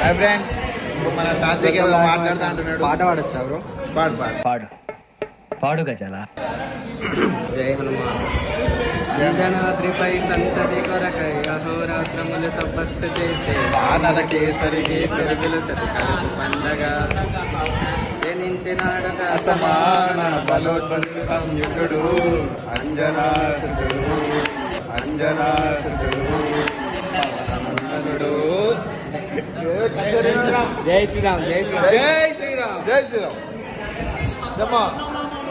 Hi friends, మన సాత్విక్ ఏదో మాట్లాడుతూ అంటున్నాడు. పాట పాడొచ్చా బ్రో? పాడు పాడు పాడు పాడు గజాల. జై హనుమాన్. అంజనాద్రిపై సంతతి కొరకై అహోరాత్రములు తపస్సు చేసే ఆనర కేసరికి పెరుగులు సరికడుపు పండగ జనించినాడట అసమాన బలోద్భవి సంయుతుడు అంజనాసురుడు అంజనాసురుడు. జై శ్రీరామ్ జై శ్రీరామ్ జై శ్రీరామ్ జై శ్రీరామ్ చెప్పా.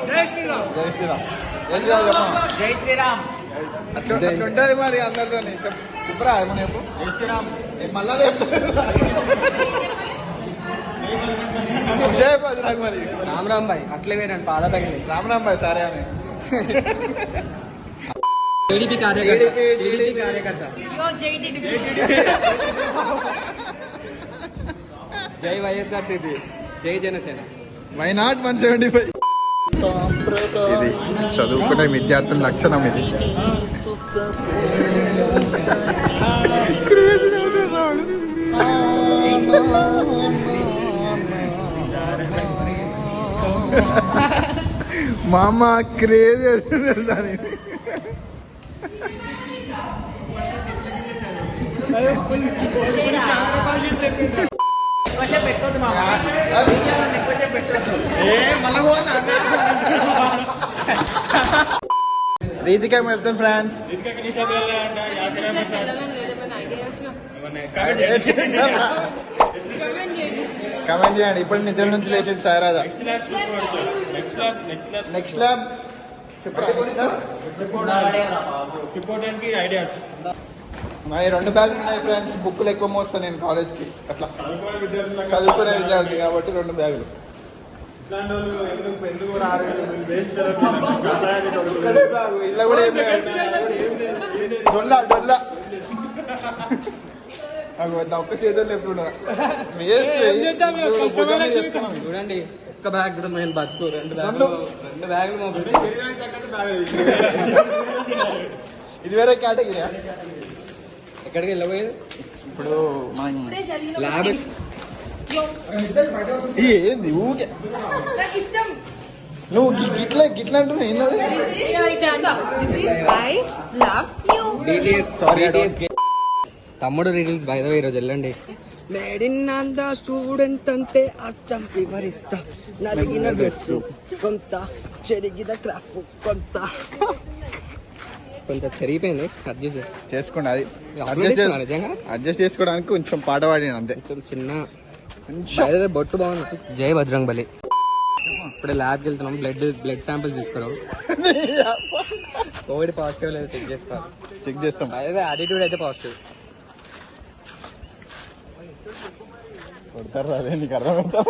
జై శ్రీరామ్ జై శ్రీరామ్ జై శ్రీరామ్ చెప్పా. జై శ్రీరామ్. అట్లా ఉంటుంది మరి అందరితో. చెప్పరా ఏమన్నా చెప్పు. జై శ్రీరామ్. మళ్ళా జై బజరంగ్ మరి. రామ్ రామ్ భాయ్ అట్లే వేరండి పాద తగిలి. రామ్ రామ్ భాయ్ సారే అని. టీడీపీ కార్యకర్త. జై వైఎస్ఆర్సీపీ జై జనసేన. Why not 175. ఇది చదువుకునే విద్యార్థుల లక్షణం. ఇది మా అమ్మ క్రేజ్ దాని. రీతికా ఏమో చెప్తాం ఫ్రెండ్స్. కమెంట్ చేయండి. ఇప్పుడు నిద్ర నుంచి లేచండి సాయరాజా. నెక్స్ట్ ల్యాబ్ మరి 2 బ్యాగులు ఉన్నాయి ఫ్రెండ్స్. బుక్కులు ఎక్కువ మోస్తాను నేను కాలేజ్కి. అట్లా చదువుకునే విద్యార్థి కాబట్టి 2 బ్యాగులు. ఇలా కూడా డొల్లా ఒక్క చేతులు ఎప్పుడు చూడండి ఒక్క బ్యాగ్ కూడా మేము బతుకు 2 బ్యాగులు ఇది వేరే కేటగిరీ. ఎక్కడికి వెళ్ళబోయేది ఇప్పుడు మనం ల్యాబ్. ఏంది ఊకే నువ్వు గిట్లా అంటున్నావు. ఏంటది? తమ్ముడు రీల్స్ బై ద వే ఈరోజు వెళ్ళండి. మేడ్ ఇన్ ఆంధ్ర స్టూడెంట్ అంటే అర్థం వివరిస్తా. నలిగిన డ్రెస్ కొంత, చెరిగిన క్రాఫ్ కొంత చెరిగిపోయింది. అడ్జస్ట్ చేసుకోండి. అది నిజంగా అడ్జస్ట్ చేసుకోవడానికి కొంచెం పాట పాడిన అంతే. కొంచెం చిన్న బొట్టు బాగుంది. జై బజరంగ్ బలి. ఇప్పుడే ల్యాబ్కి వెళ్తున్నాం. బ్లడ్ శాంపిల్స్ తీసుకున్నాం. కోవిడ్ పాజిటివ్ లేదు చెక్ చేస్తాం. అదే యాటిట్యూడ్ అయితే పాజిటివ్. కొడతారు అదే నీకు అర్థమవుతా.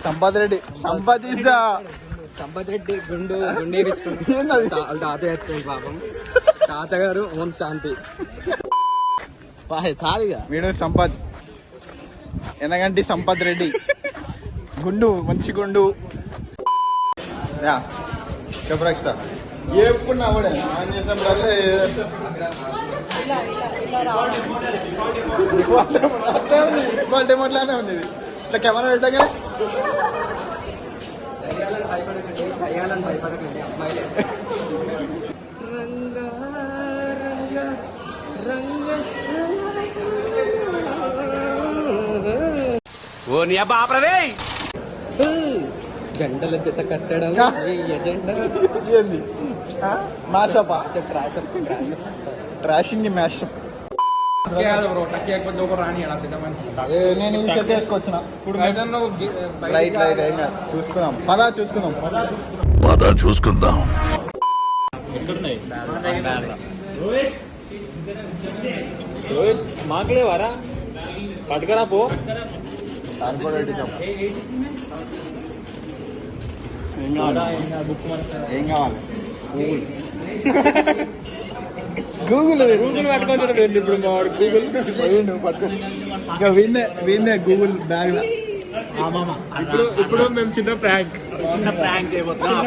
సంపత్ రెడ్డి గుండు తాత వేసుకోండి పాపం. తాతగారు ఓం శాంతి. చాలుగా వీడు సంపత్ ఎనగంటి సంపత్ రెడ్డి. గుండు మంచి గుండు. చెప్పు రక్షిత. ఎప్పుడు కూడా ఆయన చేసినప్పుడల్లా అట్లానే ఉంది. ఇట్లా కెమెరా పెట్టగానే భయపడకండి అమ్మాయిలే. ఓ నీ అబ్బా ఆపరదే. జెండల జత కట్టడం ఏంది మ్యాషప్. Trashing mashup. నేను ఈ షర్ట్ వేసుకొచ్చిన. చూసుకుందాం పదా చూసుకుందాం. మాకలే వారా పట్టుకరా పో. ఏం కావాలి? గూగుల్ పట్టుకోండి. ఇప్పుడు గూగుల్ ఇంకా వీందే గూగుల్ బ్యాగ్ లా. ఇప్పుడు మేము చిన్న ప్రాంక్ చేయబోతున్నాం.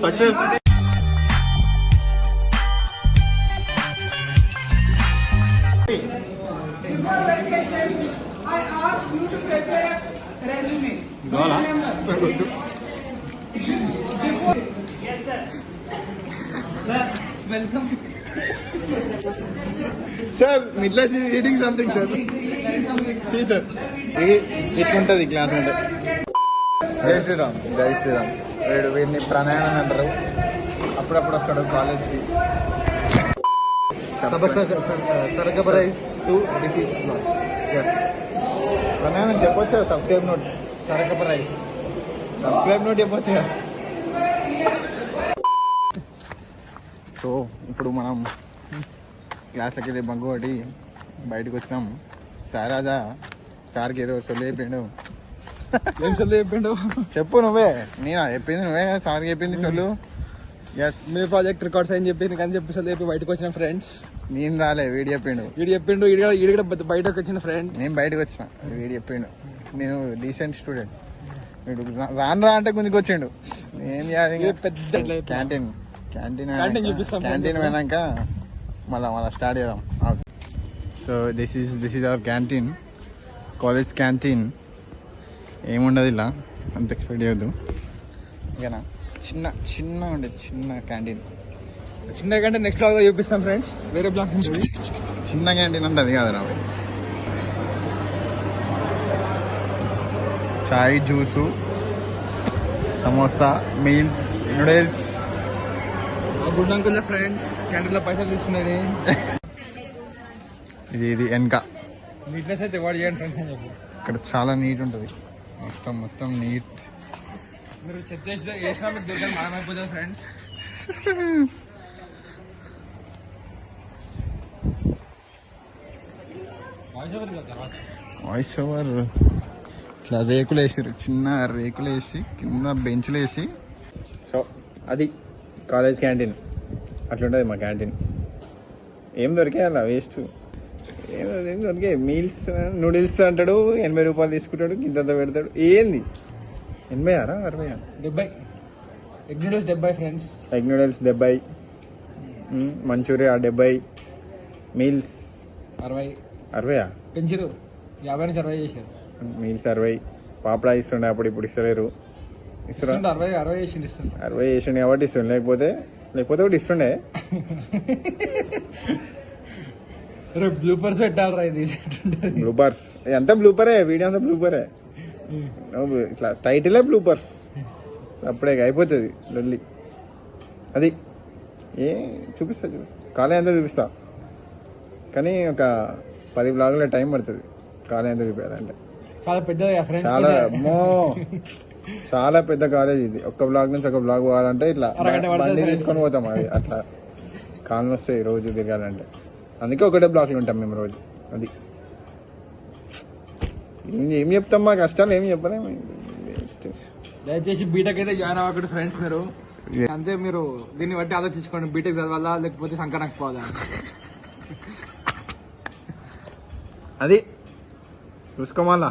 Success. I asked you to prepare resume. Welcome. Sir మిట్లా reading something sir. See sir ఇట్లుంటది క్లాస్ అంటే. జై శ్రీరామ్. జై శ్రీరామ్. వీడిని ప్రణయాన్ని అంటారు. అప్పుడప్పుడు వస్తాడు కాలేజ్కి. ప్రణయాన్ని చెప్పొచ్చా? Subscribe note. సబ్స్క్రైబ్ నోట్ చెప్పొచ్చు. సో ఇప్పుడు మనం క్లాస్లకి వెళ్ళి బంకు కొట్టి బయటకు వచ్చినాం. సారాజా సార్కి ఏదో సొల్లు చెప్పిండు. ఏం చదువు చెప్పిండు? చెప్పు నువ్వే. నేనా చెప్పింది? నువ్వే సార్కి చెప్పింది సొల్లు. ఎస్, మీ ప్రాజెక్ట్ రికార్డ్స్ అని చెప్పి కానీ చెప్పి చదువు చెప్పి బయటకు వచ్చిన ఫ్రెండ్స్. నేను రాలే, వీడు చెప్పిండు. వీడు చెప్పిండు. ఈడు కూడా బయటకు వచ్చిన ఫ్రెండ్. నేను బయటకు వచ్చిన, వీడు చెప్పిండు. నేను డీసెంట్ స్టూడెంట్. వీడు రాను రా అంటే గుంజుకు వచ్చిండు. ఏం చేయాలి? పెద్ద క్యాంటీన్ Canteen చూపిస్తాం. క్యాంటీన్ పోయినాక మళ్ళా స్టార్ట్ చేద్దాం. So this is our canteen, college canteen. ఏముండదు ఇలా, అంత ఎక్స్పెక్ట్ చేయొద్దు. ఓకేనా? చిన్న ఉండే చిన్న క్యాంటీన్. చిన్న కంటే నెక్స్ట్ బ్లాగ్ లో చూపిస్తాం ఫ్రెండ్స్. వేరే బ్లాగ్ నుంచి చిన్న క్యాంటీన్ అంటే అది కాదు రా. చాయ్, juice, samosa, meals, noodles. Good uncle friends canteen లో పైసలు తీసుకునేది. ఇది వెనక. నీట్నెస్ అయితే వాడు చేయండి ఫ్రెండ్స్ అని చెప్పి. ఇక్కడ చాలా నీట్ ఉంటుంది. మొత్తం నీట్. మీరు చెత్త వేసినా మీకు దగ్గర మనం అయిపోతుంది ఫ్రెండ్స్. Voice over. ఇట్లా రేకులు వేసారు, చిన్న రేకులు వేసి కింద బెంచ్లు వేసి. సో అది కాలేజ్ క్యాంటీన్. అట్లుంటుంది మా క్యాంటీన్. ఏం దొరికాయి అలా వేస్ట్. ఏం దొరికాయి? మీల్స్, నూడిల్స్ అంటాడు, 80 రూపాయలు తీసుకుంటాడు, ఇంత పెడతాడు. ఏంది 86 60? 70 egg noodles 70 friends. Egg noodles 70, manchuria 70, meals 60 పెంచారు. 50 నుంచి 60 చేశారు. మీల్స్ 60. పాపడా ఇస్తుండే అప్పుడు, ఇప్పుడు ఇస్తలేరు. ఇస్తుండే 60 చేసిండు. 60 చేసిండు కాబట్టి ఇస్తుండే, లేకపోతే ఒకటి ఇస్తుండే. బ్లూపర్స్ పెట్టాలరా ఇది. బ్లూపర్స్ అంతా బ్లూపరే, వీడియో అంతా బ్లూపరే. ఇట్లా టైటిలే బ్లూపర్స్. అప్పుడే అయిపోతుంది లొల్లి. అది చూపిస్తా కాలేజ్ అంతా చూపిస్తా. కానీ ఒక 10 బ్లాగుల టైం పడుతుంది కాలేజ్ అంతా చూపించాలంటే. చాలా పెద్దది చాలా పెద్ద కాలేజ్ ఇది. ఒక్క బ్లాగ్ నుంచి ఒక బ్లాగ్ పోవాలంటే ఇట్లా బండి తీసుకొని పోతాం. అది అట్లా కాళ్ళు వస్తాయి రోజు తిరగాలంటే. అందుకే ఒకటే బ్లాక్లో ఉంటాం మేము రోజు. అది ఏం చెప్తాం, మా కష్టాలు ఏం చెప్పలేము. దయచేసి బీటెక్ అయితే జాయిన్ అవ్వకూడదు ఫ్రెండ్స్. మీరు అంతే, మీరు దీన్ని బట్టి ఆలోచించుకోండి. బీటెక్ చదవాలా లేకపోతే సంకరానికి పోదా. అది చూసుకోమాలా.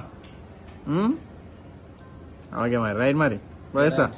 ఓకే మరి, రైట్ మరి, బాయ్ సార్.